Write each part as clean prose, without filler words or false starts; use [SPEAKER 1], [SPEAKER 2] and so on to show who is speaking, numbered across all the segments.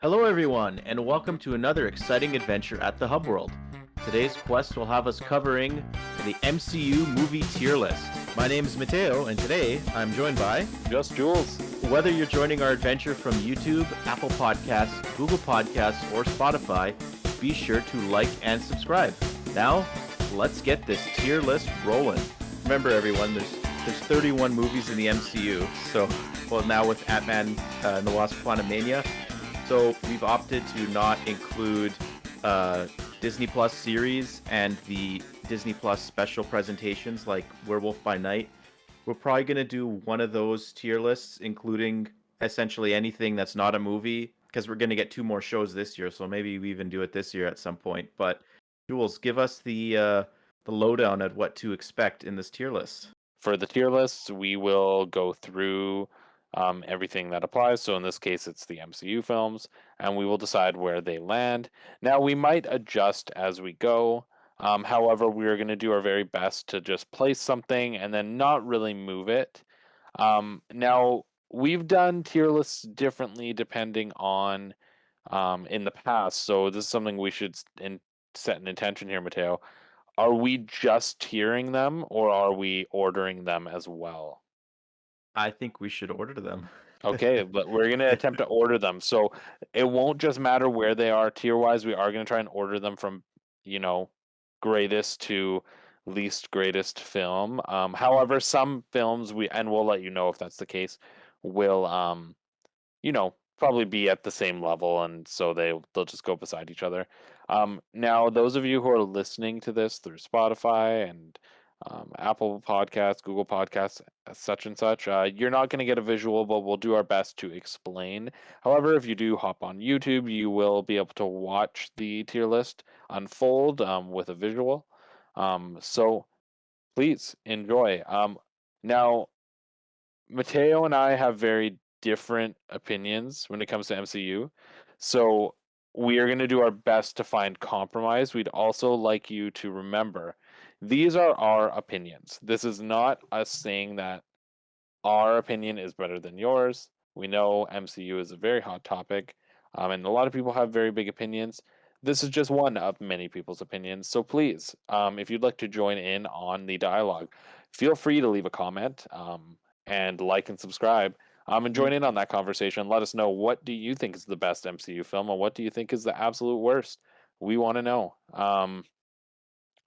[SPEAKER 1] Hello, everyone, and welcome to another exciting adventure at the Hub World. Today's quest will have us covering the MCU movie tier list. My name is Matteo, and today I'm joined by
[SPEAKER 2] Just Jules.
[SPEAKER 1] Whether you're joining our adventure from YouTube, Apple Podcasts, Google Podcasts, or Spotify, be sure to like and subscribe. Now, let's get this tier list rolling. Remember, everyone, there's 31 movies in the MCU. So, well, now with Ant-Man and the Wasp: Quantumania, so we've opted to not include Disney Plus series and the Disney Plus special presentations like Werewolf by Night. We're probably going to do one of those tier lists, including essentially anything that's not a movie, because we're going to get two more shows this year. So maybe we even do it this year at some point. But Jules, give us the lowdown at what to expect in this tier list.
[SPEAKER 2] For the tier lists, we will go through everything that applies. So in this case, it's the MCU films, and we will decide where they land. Now, we might adjust as we go. However, we are going to do our very best to just place something and then not really move it. Now, we've done tier lists differently depending on in the past. So this is something we should set an intention here, Mateo. Are we just tiering them or are we ordering them as well?
[SPEAKER 1] I think we should order them.
[SPEAKER 2] Okay, but we're going to attempt to order them. So it won't just matter where they are tier wise. We are going to try and order them from, you know, greatest to least greatest film. However, some films and we'll let you know if that's the case, will probably be at the same level, and so they'll just go beside each other. Now, those of you who are listening to this through Spotify and Apple Podcasts, Google Podcasts, such and such, you're not going to get a visual, but we'll do our best to explain. However, if you do hop on YouTube, you will be able to watch the tier list unfold with a visual. So please enjoy. Now, Mateo and I have very different opinions when it comes to MCU. So we are going to do our best to find compromise. We'd also like you to remember these are our opinions. This is not us saying that our opinion is better than yours. We know MCU is a very hot topic, and a lot of people have very big opinions. This is just one of many people's opinions. So please, if you'd like to join in on the dialogue, feel free to leave a comment and like and subscribe. And join in on that conversation. Let us know, what do you think is the best MCU film, and what do you think is the absolute worst? We want to know.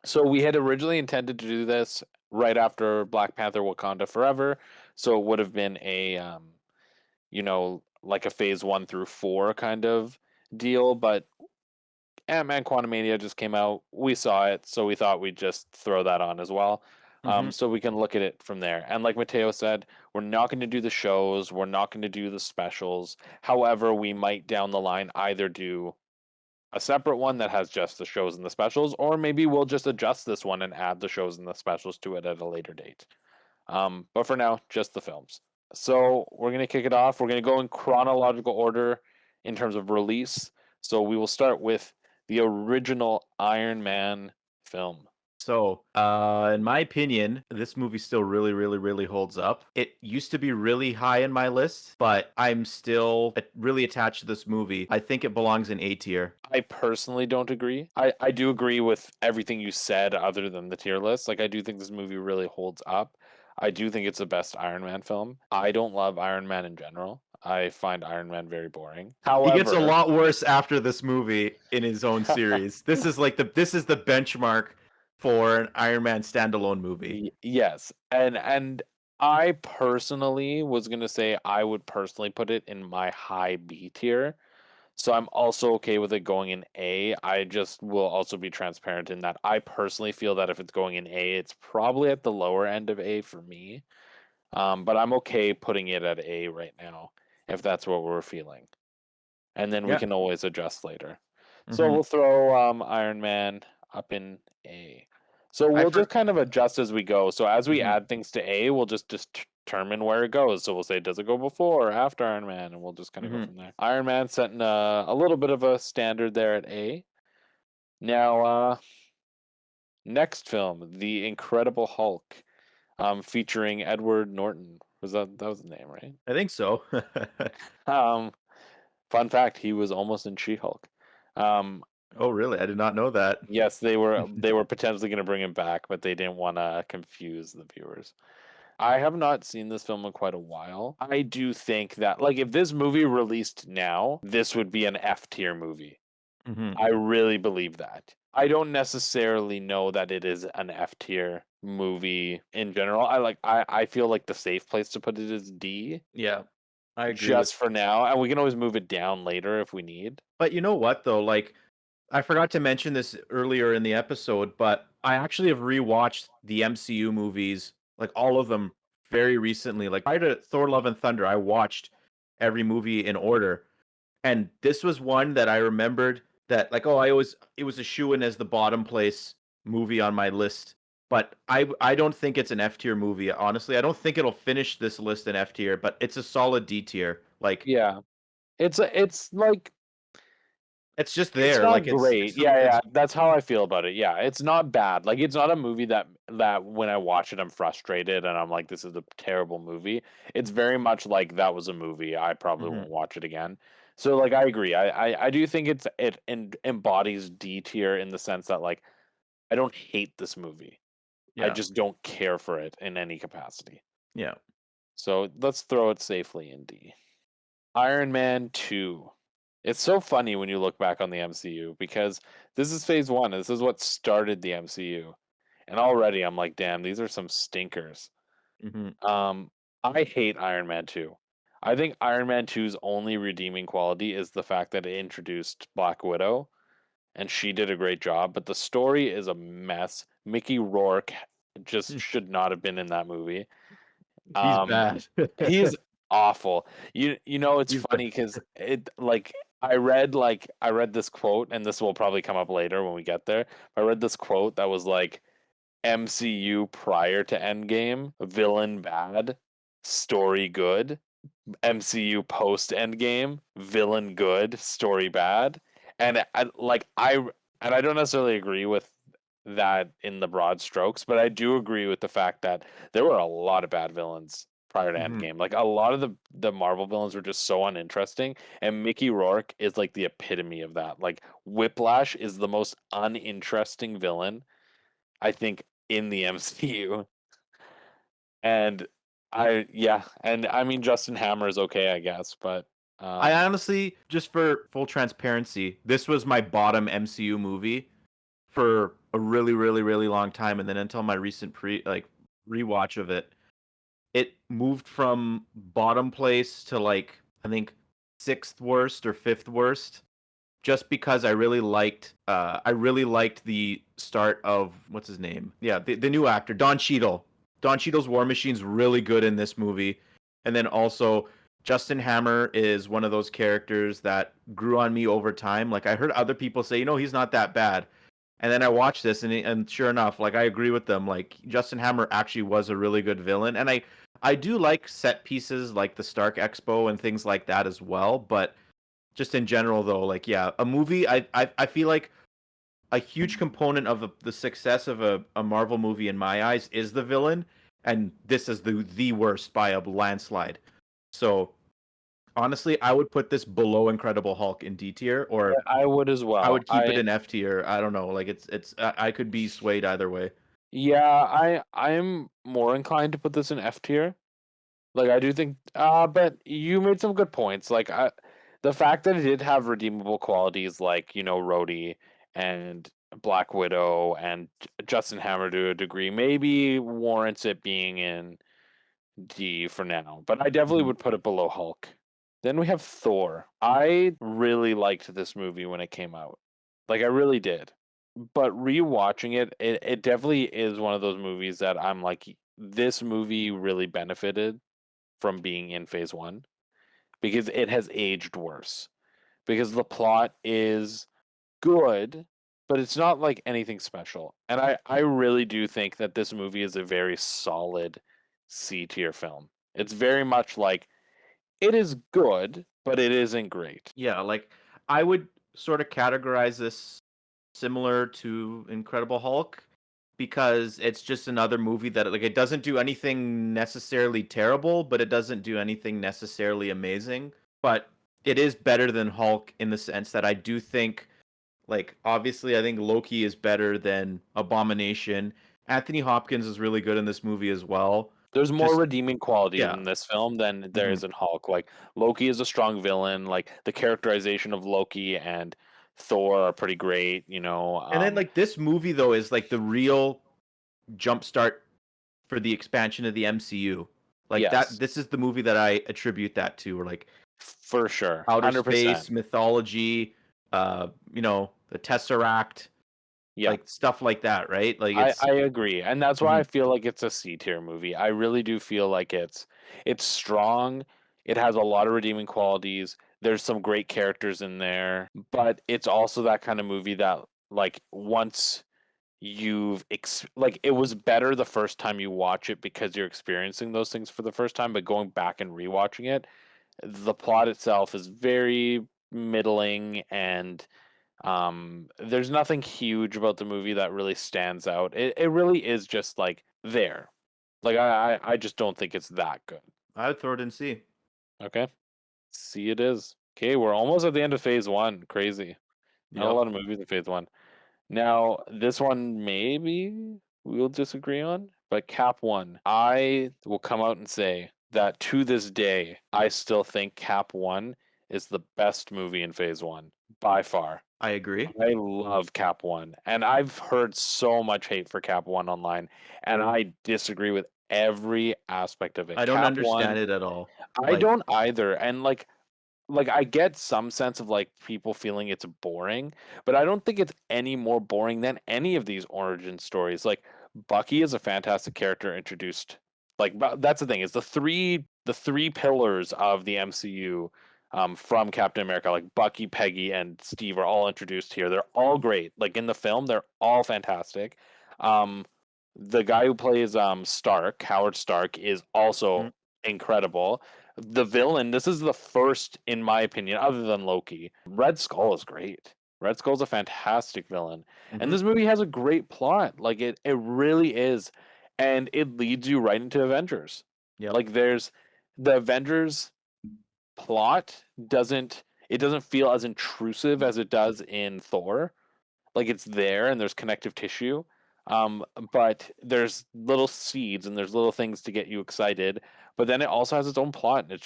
[SPEAKER 2] So we had originally intended to do this right after Black Panther: Wakanda Forever, so it would have been a like a phase 1 through 4 kind of deal, but Ant-Man Quantumania just came out. We saw it, so we thought we'd just throw that on as well.
[SPEAKER 1] Mm-hmm.
[SPEAKER 2] So we can look at it from there. And like Mateo said, we're not going to do the shows, we're not going to do the specials. However, we might down the line either do a separate one that has just the shows and the specials, or maybe we'll just adjust this one and add the shows and the specials to it at a later date. But for now, just the films. So we're going to kick it off. We're going to go in chronological order in terms of release. So we will start with the original Iron Man film.
[SPEAKER 1] So, in my opinion, this movie still really, really, really holds up. It used to be really high in my list, but I'm still really attached to this movie. I think it belongs in A tier.
[SPEAKER 2] I personally don't agree. I do agree with everything you said other than the tier list. Like, I do think this movie really holds up. I do think it's the best Iron Man film. I don't love Iron Man in general. I find Iron Man very boring.
[SPEAKER 1] He gets a
[SPEAKER 2] However,
[SPEAKER 1] lot worse after this movie in his own series. This is the benchmark for an Iron Man standalone movie.
[SPEAKER 2] Yes, and I personally was gonna say I would personally put it in my high B tier. So I'm also okay with it going in A. I just will also be transparent in that I personally feel that if it's going in A, it's probably at the lower end of A for me. But I'm okay putting it at A right now if that's what we're feeling, and then we
[SPEAKER 1] Yeah.
[SPEAKER 2] can always adjust later. So
[SPEAKER 1] Mm-hmm.
[SPEAKER 2] we'll throw Iron Man up in A. So
[SPEAKER 1] I
[SPEAKER 2] we'll
[SPEAKER 1] for.
[SPEAKER 2] just kind of adjust as we go. So as we
[SPEAKER 1] Mhm.
[SPEAKER 2] add things to A, we'll just determine where it goes. So we'll say, does it go before or after Iron Man? And we'll just kind of go
[SPEAKER 1] Mhm.
[SPEAKER 2] from there. Iron Man setting a little bit of a standard there at A. Now, next film, The Incredible Hulk, featuring Edward Norton. That was the name, right?
[SPEAKER 1] I think so.
[SPEAKER 2] Um, Fun fact, he was almost in She-Hulk. Um,
[SPEAKER 1] Oh, really? I did not know that.
[SPEAKER 2] yes, they were potentially going to bring him back, but they didn't want to confuse the viewers. I have not seen this film in quite a while. I do think that, like, if this movie released now, this would be an F tier movie.
[SPEAKER 1] Hmm.
[SPEAKER 2] I really believe that. I don't necessarily know that it is an F tier movie in general. I feel like the safe place to put it is D
[SPEAKER 1] Yeah, I agree with.
[SPEAKER 2] just for now, and we can always move it down later if we need.
[SPEAKER 1] But you know what though? Like, I forgot to mention this earlier in the episode, but I actually have rewatched the MCU movies, like all of them, very recently. Like prior to Thor: Love and Thunder, I watched every movie in order, and this was one that I remembered that like, oh, I always it was a shoe in as the bottom place movie on my list. But I don't think it's an F tier movie. Honestly, I don't think it'll finish this list in F tier, but it's a solid D tier. Like
[SPEAKER 2] Yeah. It's like
[SPEAKER 1] it's just
[SPEAKER 2] it's
[SPEAKER 1] there.
[SPEAKER 2] not
[SPEAKER 1] Like it's
[SPEAKER 2] great.
[SPEAKER 1] it's
[SPEAKER 2] Yeah,
[SPEAKER 1] it's
[SPEAKER 2] yeah, that's how I feel about it. Yeah, it's not bad. Like it's not a movie that when I watch it I'm frustrated and I'm like this is a terrible movie. It's very much like that was a movie. I probably
[SPEAKER 1] Mhm.
[SPEAKER 2] won't watch it again. So like I agree. I do think embodies D tier in the sense that like I don't hate this movie. I
[SPEAKER 1] Yeah.
[SPEAKER 2] just don't care for it in any capacity.
[SPEAKER 1] Yeah.
[SPEAKER 2] So let's throw it safely in D. Iron Man 2. It's so funny when you look back on the MCU because this is phase one. This is what started the MCU. And already I'm like, damn, these are some stinkers.
[SPEAKER 1] Mhm.
[SPEAKER 2] Um, I hate Iron Man 2. I think Iron Man 2's only redeeming quality is the fact that it introduced Black Widow, and she did a great job, but the story is a mess. Mickey Rourke just
[SPEAKER 1] Hmm.
[SPEAKER 2] should not have been in that movie.
[SPEAKER 1] He's
[SPEAKER 2] Um,
[SPEAKER 1] bad.
[SPEAKER 2] he's awful. You know it's
[SPEAKER 1] He's
[SPEAKER 2] funny
[SPEAKER 1] bad.
[SPEAKER 2] because it I read this quote, and this will probably come up later when we get there. I read this quote that was like MCU prior to Endgame, villain bad, story good. MCU post Endgame, villain good, story bad. And I don't necessarily agree with that in the broad strokes, but I do agree with the fact that there were a lot of bad villains prior to
[SPEAKER 1] Mhm.
[SPEAKER 2] Endgame. Like a lot of the Marvel villains were just so uninteresting, and Mickey Rourke is like the epitome of that. Like Whiplash is the most uninteresting villain I think in the MCU. And and I mean Justin Hammer is okay, I guess, but
[SPEAKER 1] I
[SPEAKER 2] um
[SPEAKER 1] honestly, just for full transparency, this was my bottom MCU movie for a really, really, really long time, and then until my recent rewatch of it, it moved from bottom place to like I think sixth worst or fifth worst. Just because I really liked the start of what's his name? Yeah, the new actor, Don Cheadle. Don Cheadle's War Machine's really good in this movie. And then also Justin Hammer is one of those characters that grew on me over time. Like I heard other people say, he's not that bad. And then I watched this and sure enough, like I agree with them. Like Justin Hammer actually was a really good villain. And I do like set pieces like the Stark Expo and things like that as well, but just in general though, like yeah, a movie I feel like a huge component of the success of a Marvel movie in my eyes is the villain, and this is the worst by a landslide. So honestly, I would put this below Incredible Hulk in D tier, or
[SPEAKER 2] I would as
[SPEAKER 1] I
[SPEAKER 2] well.
[SPEAKER 1] would keep it in F tier. I don't know, like it's I could be swayed either way.
[SPEAKER 2] I'm more inclined to put this in F tier. Like I do think but you made some good points. The fact that it did have redeemable qualities like, Rhodey and Black Widow and Justin Hammer to a degree maybe warrants it being in D for now, but I definitely
[SPEAKER 1] Mhm.
[SPEAKER 2] would put it below Hulk. Then we have Thor. I really liked this movie when it came out. Like I really did. But rewatching it definitely is one of those movies that I'm like this movie really benefited from being in phase 1 because it has aged worse. Because the plot is good, but it's not like anything special. And I really do think that this movie is a very solid C tier film. It's very much like it is good, but it isn't great.
[SPEAKER 1] Yeah, like I would sort of categorize this similar to Incredible Hulk because it's just another movie that like it doesn't do anything necessarily terrible, but it doesn't do anything necessarily amazing. But it is better than Hulk in the sense that I do think, like, obviously, I think Loki is better than Abomination. Anthony Hopkins is really good in this movie as well.
[SPEAKER 2] There's more
[SPEAKER 1] Just
[SPEAKER 2] redeeming qualities
[SPEAKER 1] yeah.
[SPEAKER 2] in this film than there
[SPEAKER 1] Hmm.
[SPEAKER 2] is in Hulk. Like Loki is a strong villain. Like the characterization of Loki and Thor are pretty great.
[SPEAKER 1] And then like this movie though is like the real jumpstart for the expansion of the MCU. Like that,
[SPEAKER 2] Yes,
[SPEAKER 1] this is the movie that I attribute that to, or like
[SPEAKER 2] for sure,
[SPEAKER 1] outer
[SPEAKER 2] 100%.
[SPEAKER 1] space mythology, the Tesseract,
[SPEAKER 2] Yeah.
[SPEAKER 1] like stuff like that, right? Like
[SPEAKER 2] I
[SPEAKER 1] it's
[SPEAKER 2] agree, and that's why I
[SPEAKER 1] mhm.
[SPEAKER 2] feel like it's a C tier movie. I really do feel like it's strong. It has a lot of redeeming qualities. There's some great characters in there, but it's also that kind of movie that like once like it was better the first time you watch it because you're experiencing those things for the first time, but going back and rewatching it, the plot itself is very middling and there's nothing huge about the movie that really stands out. It really is just like there. Like I just don't think it's that good.
[SPEAKER 1] I would throw it in C.
[SPEAKER 2] Okay. See it is. Okay, we're almost at the end of phase one. Crazy. Not a
[SPEAKER 1] Yep,
[SPEAKER 2] lot of movies in phase one. Now, this one maybe we'll disagree on, but Cap One, I will come out and say that to this day, I still think Cap One is the best movie in phase one by far.
[SPEAKER 1] I agree.
[SPEAKER 2] I love Cap One, and I've heard so much hate for Cap One online, and I disagree with every aspect of it.
[SPEAKER 1] I don't
[SPEAKER 2] Cap One,
[SPEAKER 1] understand it at all.
[SPEAKER 2] I
[SPEAKER 1] Like,
[SPEAKER 2] don't either, and like I get some sense of like people feeling it's boring, but I don't think it's any more boring than any of these origin stories. Like Bucky is a fantastic character introduced. Like that's the thing is the three pillars of the MCU from Captain America, like Bucky, Peggy, and Steve are all introduced here. They're all great. Like in the film, they're all fantastic. Um, the guy who plays Stark, Howard Stark, is
[SPEAKER 1] mhm,
[SPEAKER 2] also incredible. The villain, this is the first, in my opinion, other than Loki. Red Skull is great. Red Skull's a fantastic villain. And
[SPEAKER 1] mhm,
[SPEAKER 2] this movie has a great plot. Like it really is. And it leads you right into Avengers.
[SPEAKER 1] yep,
[SPEAKER 2] Like there's the Avengers plot doesn't feel as intrusive as it does in Thor. Like it's there and there's connective tissue. Um, but there's little seeds and there's little things to get you excited. But then it also has its own plot, and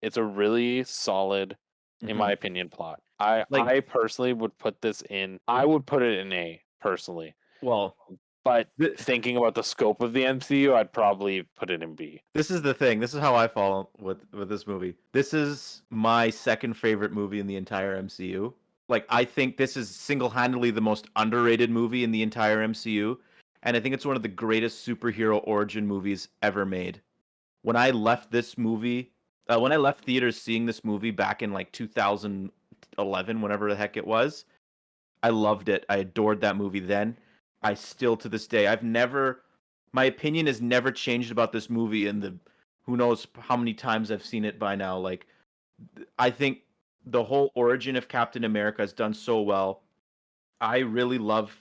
[SPEAKER 2] it's a really solid, in my
[SPEAKER 1] mhm.
[SPEAKER 2] opinion, plot. I
[SPEAKER 1] Like,
[SPEAKER 2] I personally would put this in. I would put it in A personally,
[SPEAKER 1] well,
[SPEAKER 2] but
[SPEAKER 1] th-
[SPEAKER 2] thinking about the scope of the MCU, I'd probably put it in B.
[SPEAKER 1] this is the thing. This is how I fall with this movie. This is my second favorite movie in the entire MCU. Like, I think this is single-handedly the most underrated movie in the entire MCU, and I think it's one of the greatest superhero origin movies ever made. When I left this movie, when I left theaters seeing this movie back in like 2011, whenever the heck it was, I loved it. I adored that movie then. I still to this day, my opinion has never changed about this movie in the who knows how many times I've seen it by now. Like, I think the whole origin of Captain America is done so well. I really love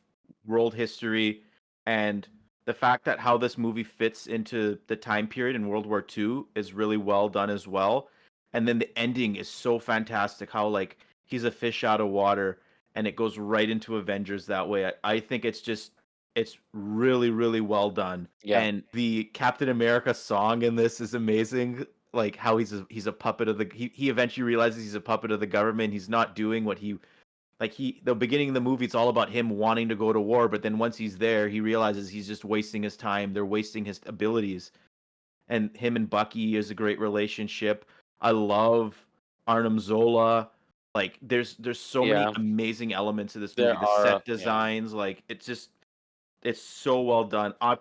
[SPEAKER 1] world history and the fact that how this movie fits into the time period in World War II is really well done as well. And then the ending is so fantastic how like he's a fish out of water and it goes right into Avengers that way. I think it's really really well done.
[SPEAKER 2] Yeah,
[SPEAKER 1] And the Captain America song in this is amazing. Like how he's a puppet of he eventually realizes he's a puppet of the government. He's not doing what he like the beginning of the movie it's all about him wanting to go to war, but then once he's there he realizes he's just wasting his time, they're wasting his abilities. And him and Bucky is a great relationship. I love Arnim Zola. Like there's so many
[SPEAKER 2] yeah,
[SPEAKER 1] amazing elements of this movie,
[SPEAKER 2] there
[SPEAKER 1] the
[SPEAKER 2] are.
[SPEAKER 1] set
[SPEAKER 2] Yeah.
[SPEAKER 1] designs, like it's so well done. I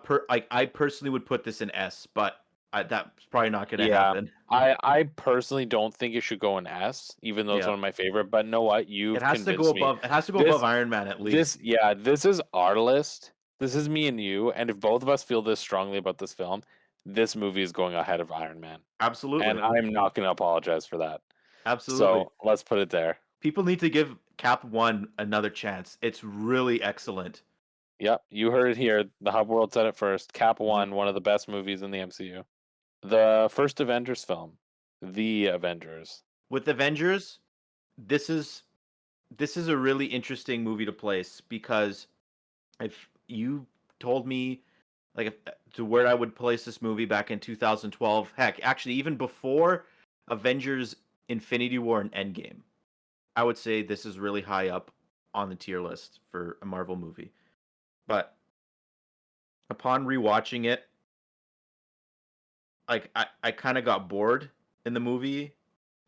[SPEAKER 1] personally would put this in S, but that's probably not going to
[SPEAKER 2] Yeah.
[SPEAKER 1] happen.
[SPEAKER 2] I personally don't think it should go in S, even though it's
[SPEAKER 1] Yeah,
[SPEAKER 2] one of my favorite. But know what? You've convinced me.
[SPEAKER 1] it has to go above
[SPEAKER 2] This
[SPEAKER 1] Iron Man at
[SPEAKER 2] this
[SPEAKER 1] least.
[SPEAKER 2] yeah, this is our list. This is me and you, and if both of us feel this strongly about this film, this movie is going ahead of Iron Man. And
[SPEAKER 1] Absolutely.
[SPEAKER 2] I'm not gonna apologize for that.
[SPEAKER 1] Absolutely.
[SPEAKER 2] So let's put it there.
[SPEAKER 1] People need to give Cap 1 another chance. It's really excellent.
[SPEAKER 2] Yep, you heard it here. The Hub World said it first. Cap
[SPEAKER 1] Mhm.
[SPEAKER 2] One, one of the best movies in the MCU. The first Avengers film. The Avengers.
[SPEAKER 1] With Avengers, this is this is a really interesting movie to place because if you told me like to where I would place this movie back in 2012, heck, actually even before Avengers Infinity War and Endgame, I would say this is really high up on the tier list for a Marvel movie. But upon rewatching it, like I kind of got bored in the movie,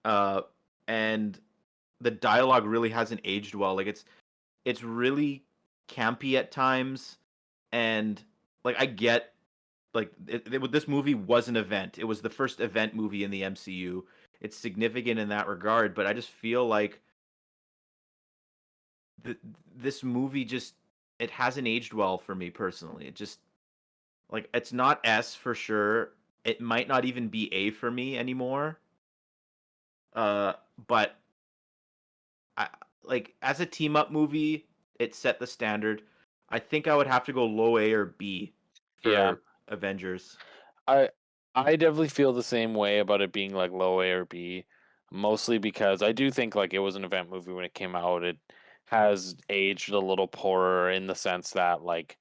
[SPEAKER 1] uh, and the dialogue really hasn't aged well. Like it's really campy at times, and like I get like this movie was an event. It was the first event movie in the MCU. It's significant in that regard, but I just feel like th- this movie just it hasn't aged well for me personally. It just like it's not S for sure. It might not even be A for me anymore. Uh, but I like as a team up movie, it set the standard. I think I would have to go low A or B
[SPEAKER 2] Yeah.
[SPEAKER 1] for Avengers.
[SPEAKER 2] I I definitely feel the same way about it being like low A or B, mostly because I do think like it was an event movie when it came out. It has aged a little poorer in the sense that like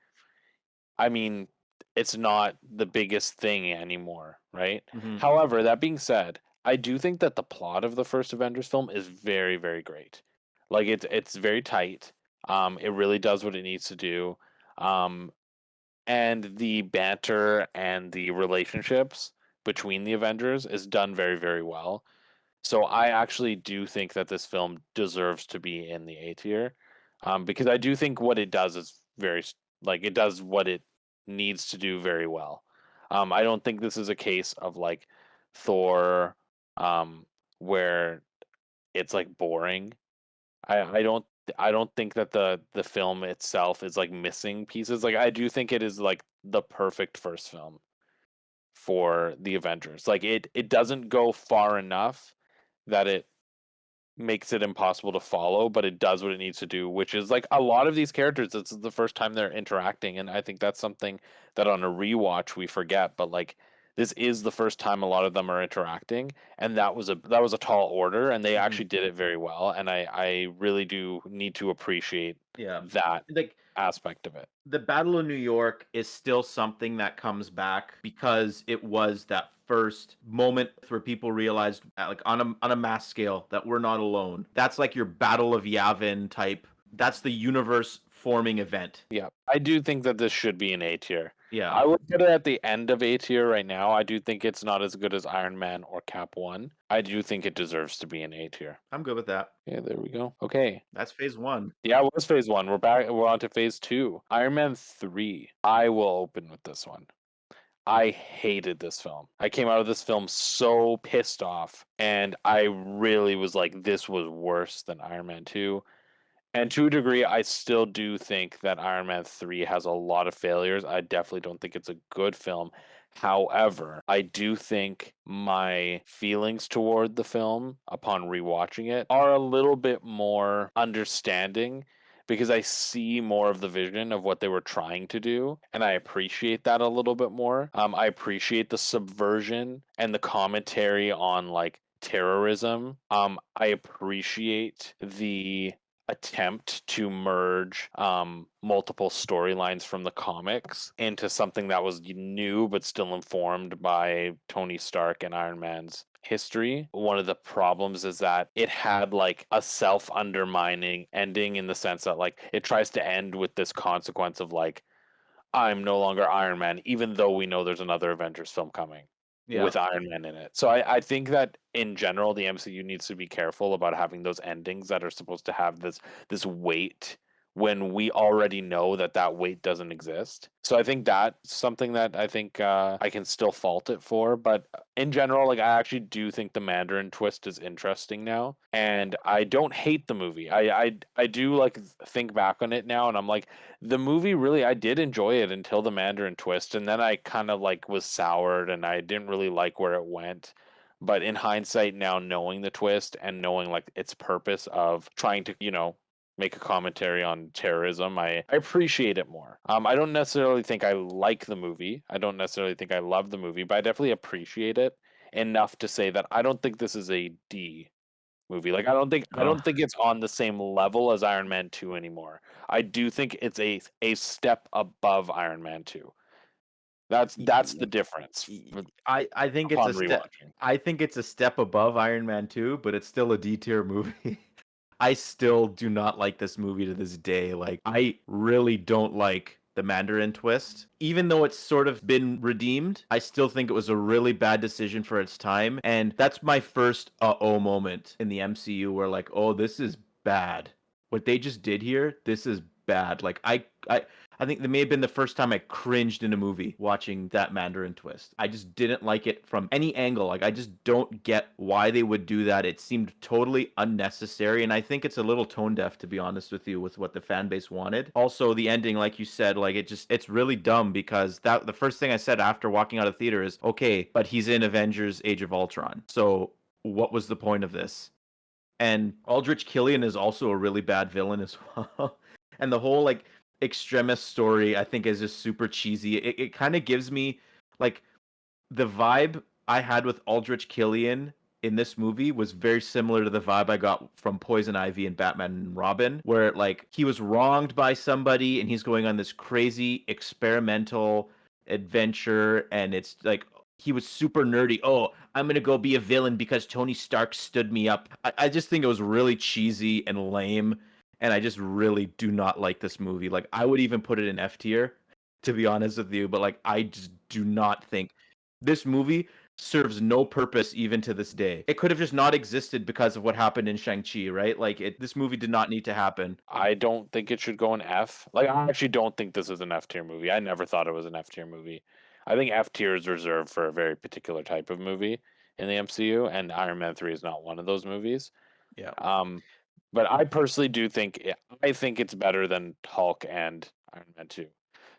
[SPEAKER 2] I mean, it's not the biggest thing anymore, right?
[SPEAKER 1] Hmm.
[SPEAKER 2] However, that being said, I do think that the plot of the first Avengers film is very, very great. Like it's very tight. It really does what it needs to do. Um, and the banter and the relationships between the Avengers is done very, very well. So I actually do think that this film deserves to be in the A tier, because I do think what it does is like it does what it needs to do very well. I don't think this is a case of like Thor, where it's like boring. I don't I don't think that the film itself is like missing pieces. Like I do think it is like the perfect first film for the Avengers. Like it doesn't go far enough that it makes it impossible to follow, but it does what it needs to do, which is like a lot of these characters, this is the first time they're interacting, and I think that's something that on a rewatch we forget, but like this is the first time a lot of them are interacting, and that was a tall order, and they
[SPEAKER 1] Hmm.
[SPEAKER 2] actually did it very well, and I really do need to appreciate
[SPEAKER 1] Yeah,
[SPEAKER 2] that
[SPEAKER 1] like
[SPEAKER 2] aspect of it.
[SPEAKER 1] the Battle of New York is still something that comes back because it was that first moment where people realized, like on a mass scale, that we're not alone. That's like your Battle of Yavin type. That's the universe forming event.
[SPEAKER 2] Yeah, I do think that this should be an A tier.
[SPEAKER 1] Yeah,
[SPEAKER 2] I would put it at the end of A tier right now. I do think it's not as good as Iron Man or Cap 1. I do think it deserves to be an A tier.
[SPEAKER 1] I'm good with that.
[SPEAKER 2] Yeah, there we go. Okay.
[SPEAKER 1] That's phase one.
[SPEAKER 2] Yeah, it was phase one. We're back. We're on to phase two. Iron Man 3. I will open with this one. I hated this film. I came out of this film so pissed off, and I really was like, this was worse than Iron Man 2. And to a degree, I still do think that Iron Man 3 has a lot of failures. I definitely don't think it's a good film. However, I do think my feelings toward the film upon rewatching it are a little bit more understanding because I see more of the vision of what they were trying to do, and I appreciate that a little bit more. I appreciate the subversion and the commentary on like terrorism. I appreciate the attempt to merge multiple storylines from the comics into something that was new but still informed by Tony Stark and Iron Man's history. One of the problems is that it had like a self-undermining ending in the sense that like it tries to end with this consequence of like I'm no longer Iron Man, even though we know there's another Avengers film coming
[SPEAKER 1] Yeah.
[SPEAKER 2] with Iron Man in it. So I think that in general, the MCU needs to be careful about having those endings that are supposed to have this weight when we already know that that weight doesn't exist. So I think that's something that I think I can still fault it for. But in general, like I actually do think the Mandarin twist is interesting now, and I don't hate the movie. I do like think back on it now, and I'm like the movie really I did enjoy it until the Mandarin twist, and then I kind of like was soured and I didn't really like where it went. But in hindsight now knowing the twist and knowing like its purpose of trying to, make a commentary on terrorism, I appreciate it more. I don't necessarily think I like the movie. I don't necessarily think I love the movie, but I definitely appreciate it enough to say that I don't think this is a D. movie. Like I
[SPEAKER 1] Oh,
[SPEAKER 2] don't think it's on the same level as Iron Man 2 anymore. I do think it's a step above Iron Man 2. That's the difference
[SPEAKER 1] I think it's a
[SPEAKER 2] upon
[SPEAKER 1] step.
[SPEAKER 2] rewatching.
[SPEAKER 1] I think it's a step above Iron Man 2, but it's still a D tier movie. I still do not like this movie to this day. Like, I really don't like the Mandarin twist. Even though it's sort of been redeemed, I still think it was a really bad decision for its time. And that's my first uh-oh moment in the MCU where like, oh, this is bad. What they just did here, this is bad. Like I think that may have been the first time I cringed in a movie watching that Mandarin twist. I just didn't like it from any angle. Like, I just don't get why they would do that. It seemed totally unnecessary, and I think it's a little tone deaf, to be honest with you, with what the fan base wanted. Also, the ending, like you said, like it's really dumb because that the first thing I said after walking out of the theater is, okay, but he's in Avengers: Age of Ultron, so what was the point of this? And Aldrich Killian is also a really bad villain as well. And the whole like extremist story I think is just super cheesy. It kind of gives me like the vibe I had with Aldrich Killian in this movie was very similar to the vibe I got from Poison Ivy and Batman and Robin, where like he was wronged by somebody and he's going on this crazy experimental adventure, and it's like he was super nerdy. Oh, I'm gonna go be a villain because Tony Stark stood me up. I just think it was really cheesy and lame, and I just really do not like this movie. Like, I would even put it in F tier, to be honest with you, but like I just do not think this movie serves no purpose even to this day. It could have just not existed because of what happened in Shang-Chi, right? Like this movie did not need to happen.
[SPEAKER 2] I don't think it should go in F. Like I actually don't think this is an F tier movie. I never thought it was an F tier movie. I think F tier is reserved for a very particular type of movie in the MCU, and Iron Man 3 is not one of those movies.
[SPEAKER 1] Yeah.
[SPEAKER 2] Um, but I personally do think I think it's better than Hulk and Iron Man 2.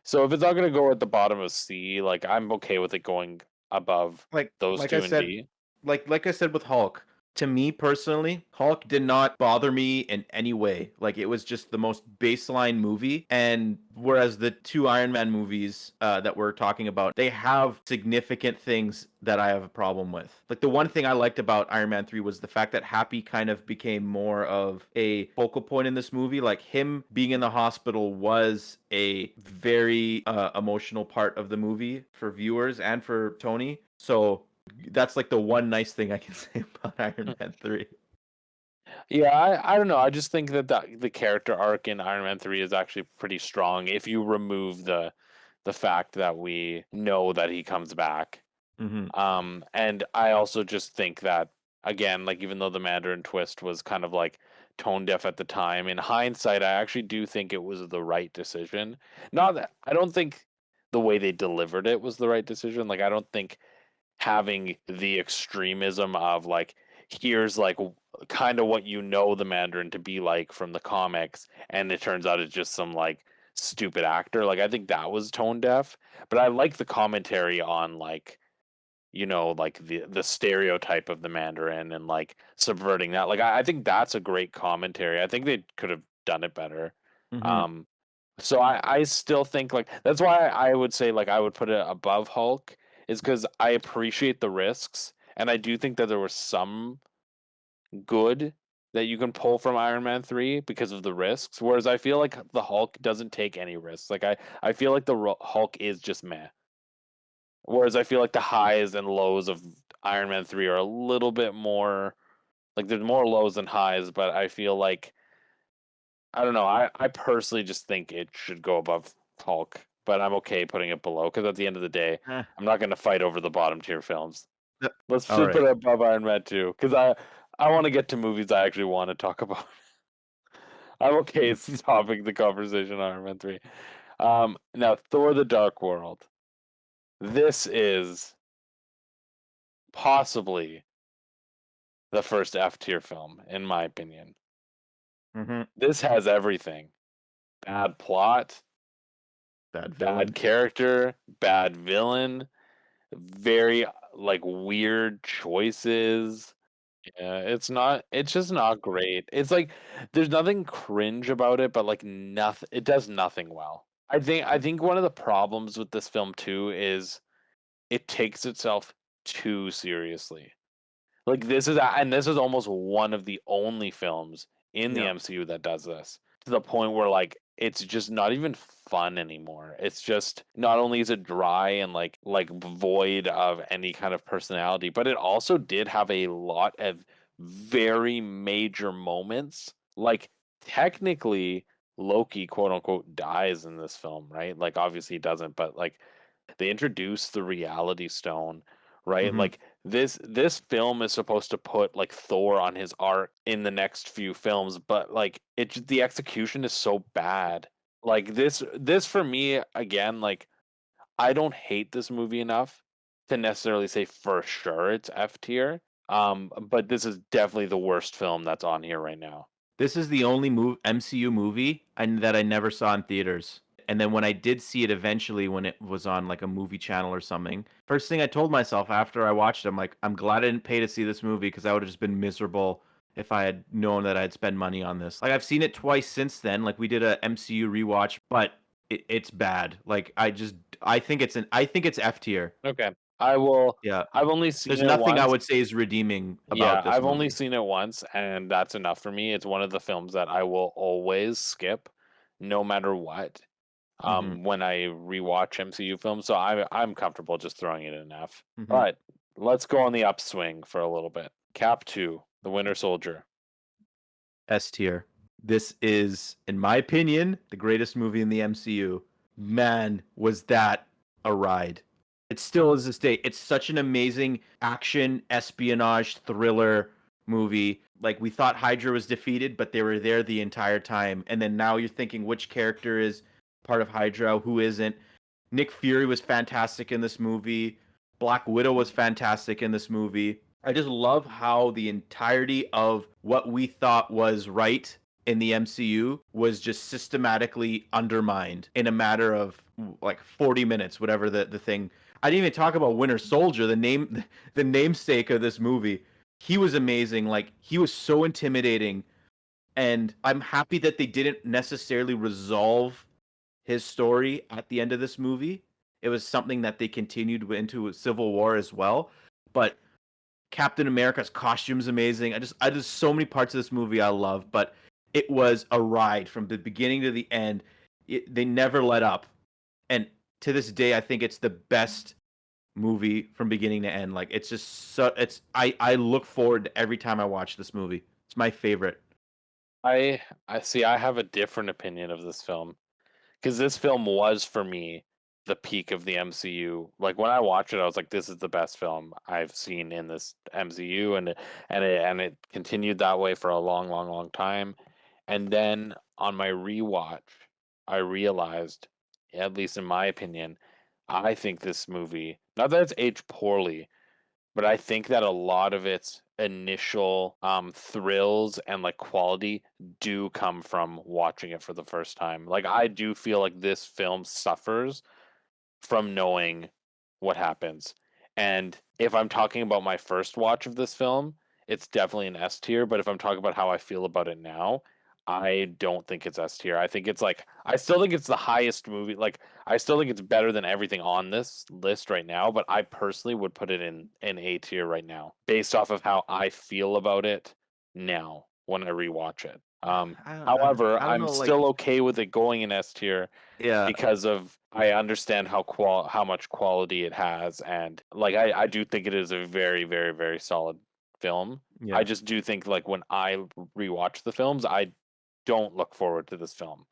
[SPEAKER 2] So if it's not going to go at the bottom of C, like I'm okay with it going above
[SPEAKER 1] Like
[SPEAKER 2] those
[SPEAKER 1] like I
[SPEAKER 2] two in
[SPEAKER 1] said,
[SPEAKER 2] D.
[SPEAKER 1] like I said with Hulk, to me personally, Hulk did not bother me in any way. Like, it was just the most baseline movie. And whereas the two Iron Man movies that we're talking about, they have significant things that I have a problem with. Like, the one thing I liked about Iron Man 3 was the fact that Happy kind of became more of a focal point in this movie. Like, him being in the hospital was a very emotional part of the movie for viewers and for Tony. So that's like the one nice thing I can say about Iron Man 3.
[SPEAKER 2] Yeah, I don't know. I just think that the character arc in Iron Man 3 is actually pretty strong if you remove the fact that we know that he comes back.
[SPEAKER 1] Hmm.
[SPEAKER 2] And I also just think that again, like even though the Mandarin twist was kind of like tone deaf at the time, in hindsight, I actually do think it was the right decision. Not that I don't think the way they delivered it was the right decision. Like I don't think having the extremism of like here's like kind of what you know the Mandarin to be like from the comics, and it turns out it's just some like stupid actor. Like I think that was tone deaf, but I like the commentary on like like the stereotype of the Mandarin and like subverting that. Like I think that's a great commentary. I think they could have done it better.
[SPEAKER 1] Hmm.
[SPEAKER 2] Um, so I still think like that's why I would say like I would put it above Hulk is because I appreciate the risks, and I do think that there was some good that you can pull from Iron Man 3 because of the risks. Whereas I feel like the Hulk doesn't take any risks. Like I feel like the Hulk is just meh. Whereas I feel like the highs and lows of Iron Man 3 are a little bit more like there's more lows than highs, but I feel like I don't know. I personally just think it should go above Hulk, but I'm okay putting it below because at the end of the day,
[SPEAKER 1] Eh,
[SPEAKER 2] I'm not going to fight over the bottom tier films. Let's
[SPEAKER 1] all
[SPEAKER 2] just put
[SPEAKER 1] right.
[SPEAKER 2] it above Iron Man 2 because I want to get to movies I actually want to talk about. I'm okay stopping the conversation on Iron Man 3. Now Thor: The Dark World. This is possibly the first F tier film, in my opinion.
[SPEAKER 1] Hmm.
[SPEAKER 2] This has everything: bad plot,
[SPEAKER 1] Bad
[SPEAKER 2] bad
[SPEAKER 1] villain.
[SPEAKER 2] character, bad villain, very like weird choices. Yeah, it's just not great. It's like there's nothing cringe about it, but like nothing it does nothing well. I think one of the problems with this film too is it takes itself too seriously. Like this is almost one of the only films in the
[SPEAKER 1] Yeah.
[SPEAKER 2] MCU that does this, to the point where like it's just not even fun anymore. It's just, not only is it dry and like void of any kind of personality, but it also did have a lot of very major moments. Like, technically, Loki, quote unquote, dies in this film, right? Like, obviously he doesn't, but like they introduce the reality stone, right?
[SPEAKER 1] Hmm.
[SPEAKER 2] Like, this film is supposed to put like Thor on his arc in the next few films, but like the execution is so bad. Like, this for me, again, like, I don't hate this movie enough to necessarily say for sure it's F tier. But this is definitely the worst film that's on here right now.
[SPEAKER 1] This is the only MCU movie that I never saw in theaters. And then when I did see it eventually, when it was on like a movie channel or something, first thing I told myself after I watched it, I'm like, I'm glad I didn't pay to see this movie because I would have just been miserable if I had known that I'd spend money on this. Like, I've seen it twice since then. Like, we did a MCU rewatch, but it's bad. Like, I think it's F tier.
[SPEAKER 2] Okay. I will.
[SPEAKER 1] Yeah.
[SPEAKER 2] I've only seen
[SPEAKER 1] There's
[SPEAKER 2] it
[SPEAKER 1] nothing I
[SPEAKER 2] once.
[SPEAKER 1] would say is redeeming
[SPEAKER 2] Yeah,
[SPEAKER 1] about this
[SPEAKER 2] I've only
[SPEAKER 1] movie.
[SPEAKER 2] seen it once, and that's enough for me. It's one of the films that I will always skip, no matter what.
[SPEAKER 1] Hmm.
[SPEAKER 2] When I rewatch MCU films, so I'm comfortable just throwing it in F.
[SPEAKER 1] Hmm.
[SPEAKER 2] But let's go on the upswing for a little bit. Cap 2, The Winter Soldier.
[SPEAKER 1] S tier. This is, in my opinion, the greatest movie in the MCU. Man, was that a ride. It still is this day. It's such an amazing action, espionage, thriller movie. Like, we thought Hydra was defeated, but they were there the entire time. And then now you're thinking which character is part of Hydra, who isn't. Nick Fury was fantastic in this movie. Black Widow was fantastic in this movie. I just love how the entirety of what we thought was right in the MCU was just systematically undermined in a matter of like 40 minutes, whatever the thing. I didn't even talk about Winter Soldier, the namesake of this movie. He was amazing. Like, he was so intimidating, and I'm happy that they didn't necessarily resolve his story at the end of this movie. It was something that they continued into Civil War as well. But Captain America's costume's amazing. I just so many parts of this movie I love, but it was a ride from the beginning to the end. They never let up, and to this day, I think it's the best movie from beginning to end. Like, it's just so it's I look forward to every time I watch this movie. It's my favorite.
[SPEAKER 2] I see. I have a different opinion of this film, because this film was for me the peak of the MCU. Like, when I watched it, I was like, "This is the best film I've seen in this MCU," and it continued that way for a long, long, long time. And then on my rewatch, I realized, at least in my opinion, I think this movie, not that it's aged poorly, but I think that a lot of its initial thrills and like quality do come from watching it for the first time. Like, I do feel like this film suffers from knowing what happens. And if I'm talking about my first watch of this film, it's definitely an S tier. But if I'm talking about how I feel about it now, I don't think it's S tier. I think it's like, I still think it's the highest movie. Like, I still think it's better than everything on this list right now. But I personally would put it in A tier right now, based off of how I feel about it now when I rewatch it. However,
[SPEAKER 1] I don't
[SPEAKER 2] I'm
[SPEAKER 1] know. Like,
[SPEAKER 2] still okay with it going in S tier,
[SPEAKER 1] yeah,
[SPEAKER 2] because of, I understand how much quality it has, and like, I do think it is a very, very, very solid film. I
[SPEAKER 1] yeah.
[SPEAKER 2] just do think, like, when I rewatch the films, I don't look forward to this film,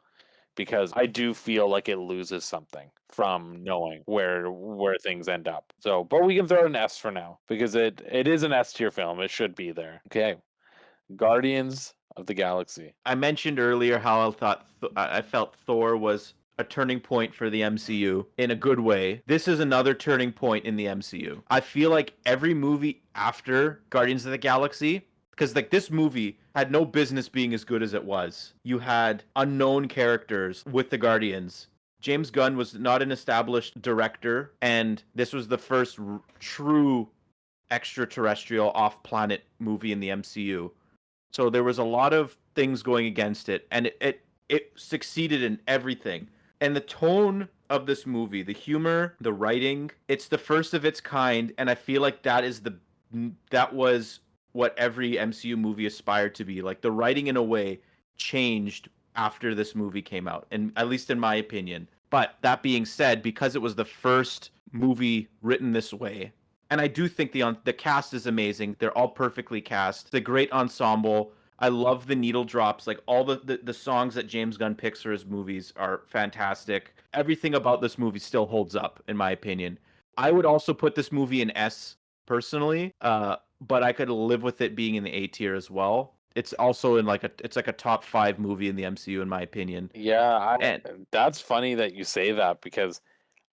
[SPEAKER 2] because I do feel like it loses something from knowing where things end up. So, but we can throw it an S for now, because it is an S tier film. It should be there. Okay, Guardians of the Galaxy.
[SPEAKER 1] I mentioned earlier how I felt Thor was a turning point for the MCU in a good way. This is another turning point in the MCU. I feel like every movie after Guardians of the Galaxy, because like this movie had no business being as good as it was. You had unknown characters with the Guardians. James Gunn was not an established director, and this was the first true extraterrestrial off-planet movie in the MCU. So there was a lot of things going against it, and it succeeded in everything. And the tone of this movie, the humor, the writing, it's the first of its kind, and I feel like that is the that was what every MCU movie aspired to be. Like the writing in a way changed after this movie came out, and at least in my opinion. But that being said, because it was the first movie written this way, and I do think the cast is amazing. They're all perfectly cast. The great ensemble. I love the needle drops. Like all the songs that James Gunn picks for his movies are fantastic. Everything about this movie still holds up, in my opinion. I would also put this movie in S personally, but I could live with it being in the A tier as well. It's also in it's like a top 5 movie in the MCU in my opinion.
[SPEAKER 2] Yeah,
[SPEAKER 1] And
[SPEAKER 2] that's funny that you say that because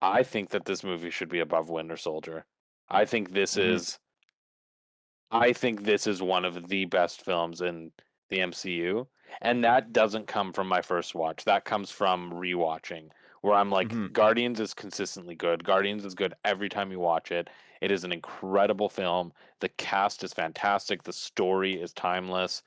[SPEAKER 2] I think that this movie should be above Winter Soldier. I think this
[SPEAKER 1] mhm,
[SPEAKER 2] is I think this is one of the best films in the MCU, and that doesn't come from my first watch. That comes from rewatching, where I'm like,
[SPEAKER 1] mhm,
[SPEAKER 2] Guardians is consistently good. Guardians is good every time you watch it. It is an incredible film. The cast is fantastic. The story is timeless.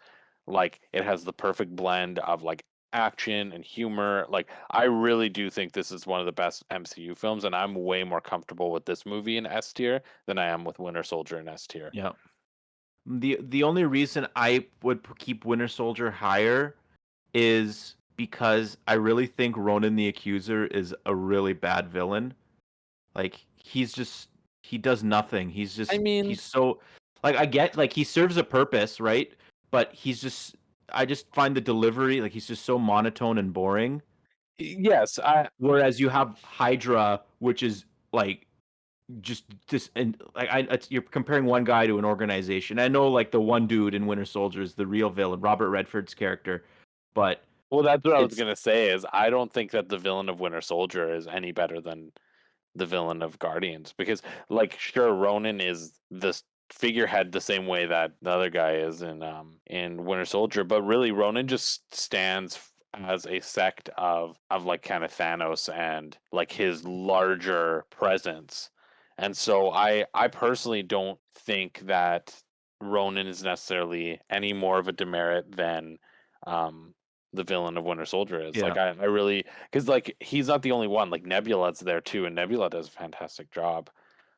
[SPEAKER 2] Like it has the perfect blend of like action and humor. Like I really do think this is one of the best MCU films, and I'm way more comfortable with this movie in S tier than I am with Winter Soldier in S tier.
[SPEAKER 1] yeah. The only reason I would keep Winter Soldier higher is because I really think Ronan the Accuser is a really bad villain. Like he does nothing.
[SPEAKER 2] I mean,
[SPEAKER 1] He's so like I get like he serves a purpose, right? But I just find the delivery like he's just so monotone and boring.
[SPEAKER 2] yes, I
[SPEAKER 1] Whereas you have Hydra, which is like just and like you're comparing one guy to an organization. I know like the one dude in Winter Soldier is the real villain, Robert Redford's character, but
[SPEAKER 2] well, that's what I was
[SPEAKER 1] it's
[SPEAKER 2] gonna say is I don't think that the villain of Winter Soldier is any better than the villain of Guardians because, like, sure, Ronan is the figurehead the same way that the other guy is in Winter Soldier, but really Ronan just stands as a sect of like kind of Thanos and like his larger presence. And so I personally don't think that Ronan is necessarily any more of a demerit than um the villain of Winter Soldier is.
[SPEAKER 1] yeah.
[SPEAKER 2] Like I really because like he's not the only one. Like Nebula's there too, and Nebula does a fantastic job.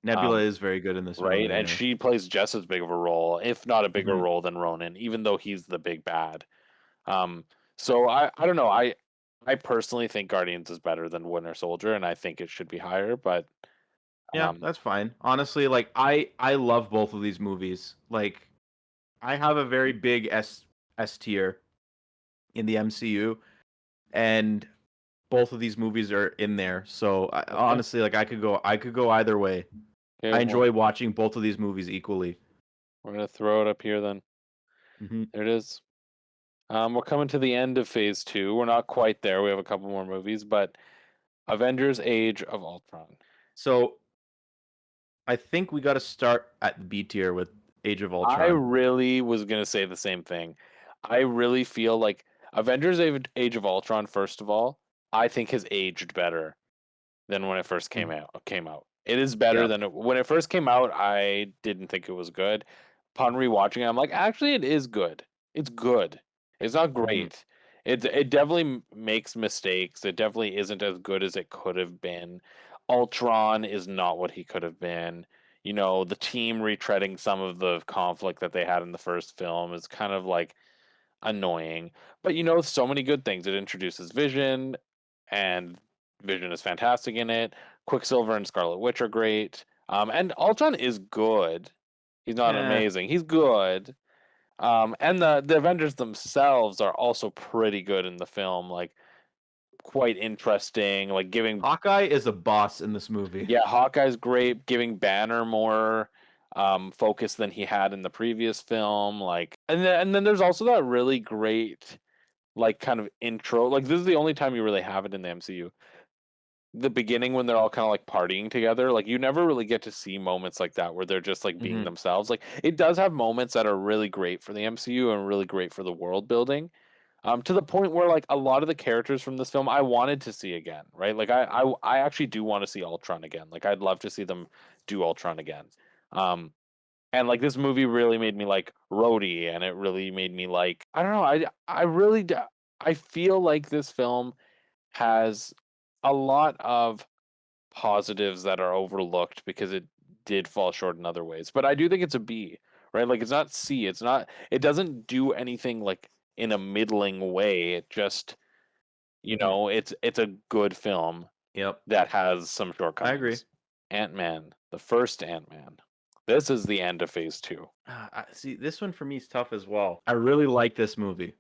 [SPEAKER 1] Nebula
[SPEAKER 2] Um,
[SPEAKER 1] is very good in this
[SPEAKER 2] right,
[SPEAKER 1] movie.
[SPEAKER 2] and
[SPEAKER 1] Yeah.
[SPEAKER 2] she plays just as big of a role, if not a bigger
[SPEAKER 1] Mhm.
[SPEAKER 2] role than Ronan, even though he's the big bad. Um, so I don't know. I personally think Guardians is better than Winter Soldier, and I think it should be higher. But
[SPEAKER 1] Yeah,
[SPEAKER 2] um,
[SPEAKER 1] that's fine. Honestly, like I love both of these movies. Like I have a very big S tier in the MCU, and both of these movies are in there. So
[SPEAKER 2] okay,
[SPEAKER 1] honestly, like I could go either way.
[SPEAKER 2] okay,
[SPEAKER 1] I
[SPEAKER 2] well
[SPEAKER 1] enjoy watching both of these movies equally.
[SPEAKER 2] we're gonna throw it up here then.
[SPEAKER 1] Hmm.
[SPEAKER 2] There it is. We're coming to the end of Phase 2. We're not quite there. We have a couple more movies, but Avengers: Age of Ultron.
[SPEAKER 1] So I think we got to start at the B tier with Age of
[SPEAKER 2] I
[SPEAKER 1] Ultron.
[SPEAKER 2] really was gonna say the same thing. I really feel like Avengers: Age of Ultron, first of all, I think has aged better than when it first
[SPEAKER 1] Mhm.
[SPEAKER 2] came out. It is better
[SPEAKER 1] Yep.
[SPEAKER 2] than when it first came out. I didn't think it was good. Upon rewatching it, I'm like, actually, it is good. It's good. It's not
[SPEAKER 1] Hmm.
[SPEAKER 2] great. It definitely makes mistakes. It definitely isn't as good as it could have been. Ultron is not what he could have been. You know, the team retreading some of the conflict that they had in the first film is kind of like annoying. But you know, so many good things. It introduces Vision, and Vision is fantastic in it. Quicksilver and Scarlet Witch are great. And Ultron is good. He's not
[SPEAKER 1] Eh,
[SPEAKER 2] amazing. He's good. And the Avengers themselves are also pretty good in the film. Like quite interesting. Like giving
[SPEAKER 1] Hawkeye is a boss in this movie.
[SPEAKER 2] yeah, Hawkeye's great. Giving Banner more focus than he had in the previous film. Like and then there's also that really great like kind of intro. Like this is the only time you really have it in the MCU. The beginning when they're all kind of like partying together, like you never really get to see moments like that where they're just like being
[SPEAKER 1] Hmm.
[SPEAKER 2] themselves. Like it does have moments that are really great for the MCU and really great for the world building. To the point where like a lot of the characters from this film I wanted to see again, right? Like I actually do want to see Ultron again. Like I'd love to see them do Ultron again. Um and like this movie really made me like Rhodey, and it really made me like I don't know. I really I feel like this film has a lot of positives that are overlooked because it did fall short in other ways. But I do think it's a B, right? Like it's not C. It doesn't do anything like in a middling way. It just, it's a good film
[SPEAKER 1] Yep.
[SPEAKER 2] that has some
[SPEAKER 1] I agree.
[SPEAKER 2] shortcomings. Ant-Man, the first Ant-Man. This is the end of phase 2.
[SPEAKER 1] See, this one for me is tough as well. I really like this movie.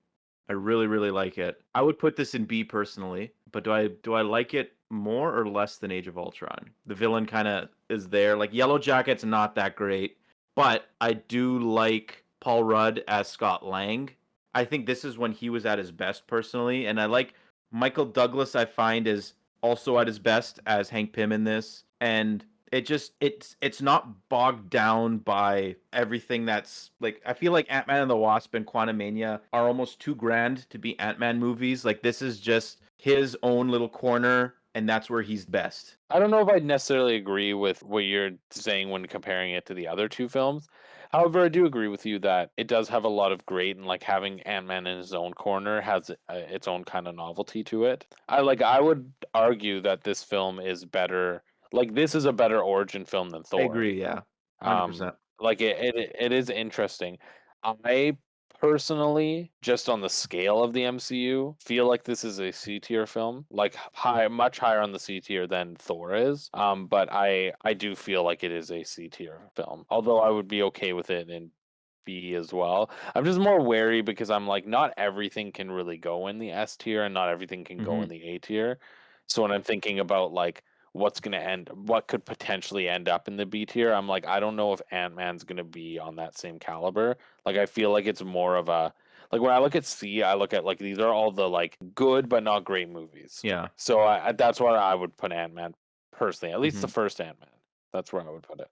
[SPEAKER 1] I really, really like it. I would put this in B personally, but do I like it more or less than Age of Ultron? The villain kind of is there. Like Yellow Jacket's not that great, but I do like Paul Rudd as Scott Lang. I think this is when he was at his best personally, and I like Michael Douglas. I find is also at his best as Hank Pym in this, and it's not bogged down by everything that's like I feel like Ant-Man and the Wasp and Quantumania are almost too grand to be Ant-Man movies. Like this is just his own little corner and that's where he's best.
[SPEAKER 2] I don't know if I'd necessarily agree with what you're saying when comparing it to the other two films. However, I do agree with you that it does have a lot of great, and like having Ant-Man in his own corner has its own kind of novelty to it. I would argue that this film is better. Like this is a better origin film than
[SPEAKER 1] I
[SPEAKER 2] Thor.
[SPEAKER 1] agree, yeah. 100%.
[SPEAKER 2] Like it is interesting. I personally, just on the scale of the MCU, feel like this is a C tier film, like much higher on the C tier than Thor is. But I do feel like it is a C tier film, although I would be okay with it in B as well. I'm just more wary because I'm like, not everything can really go in the S tier, and not everything can go in
[SPEAKER 1] Mhm.
[SPEAKER 2] the A tier. So when I'm thinking about like what could potentially end up in the B tier, I'm like, I don't know if Ant-Man's gonna be on that same caliber. Like I feel like it's more of a, like when I look at C, I look at like these are all the like good but not great movies.
[SPEAKER 1] Yeah.
[SPEAKER 2] So that's where I would put Ant-Man personally, at least the
[SPEAKER 1] Mhm.
[SPEAKER 2] first Ant-Man. That's where I would put it.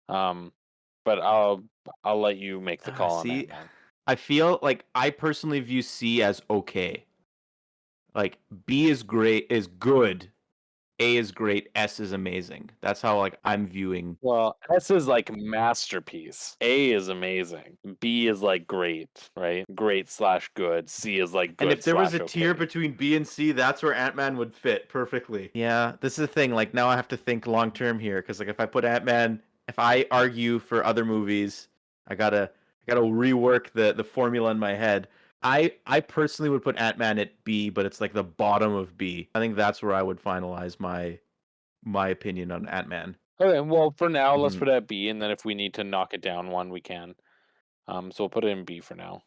[SPEAKER 2] Um, but I'll let you make the call on
[SPEAKER 1] See,
[SPEAKER 2] Ant-Man.
[SPEAKER 1] I feel like I personally view C as okay. Like B is great, is good. A is great, S is amazing. That's how like I'm viewing.
[SPEAKER 2] Well, S is like masterpiece. A is amazing. B is like great, right? Great slash good. C is like
[SPEAKER 1] And if
[SPEAKER 2] good
[SPEAKER 1] there was a
[SPEAKER 2] slash
[SPEAKER 1] tier
[SPEAKER 2] okay.
[SPEAKER 1] between B and C, that's where Ant-Man would fit perfectly. Yeah, this is the thing. Like now I have to think long term here because like if I put Ant-Man, if I argue for other movies, I gotta rework the formula in my head. I personally would put Ant-Man at B, but it's like the bottom of B. I think that's where I would finalize my opinion on Ant-Man.
[SPEAKER 2] Okay, well, for now, let's
[SPEAKER 1] Hmm.
[SPEAKER 2] put it at B, and then if we need to knock it down one, we can. So we'll put it in B for now.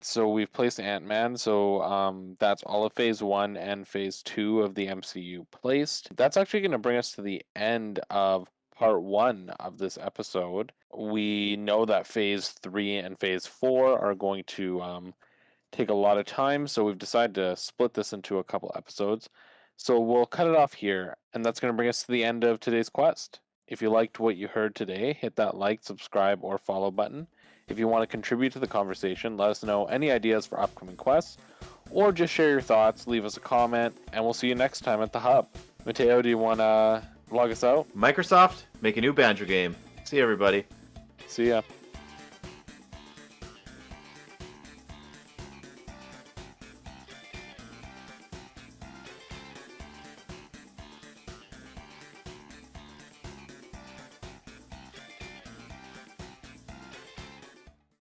[SPEAKER 2] So we've placed Ant-Man, so that's all of phase 1 and phase 2 of the MCU placed. That's actually going to bring us to the end of part 1 of this episode. We know that phase 3 and phase 4 are going to take a lot of time, so we've decided to split this into a couple episodes. So we'll cut it off here, and that's going to bring us to the end of today's quest. If you liked what you heard today, hit that like, subscribe, or follow button. If you want to contribute to the conversation, let us know any ideas for upcoming quests, or just share your thoughts, leave us a comment, and we'll see you next time at the Hub. Matteo, do you want to log us out?
[SPEAKER 1] Microsoft, make a new Banjo game. See you, everybody.
[SPEAKER 2] See ya.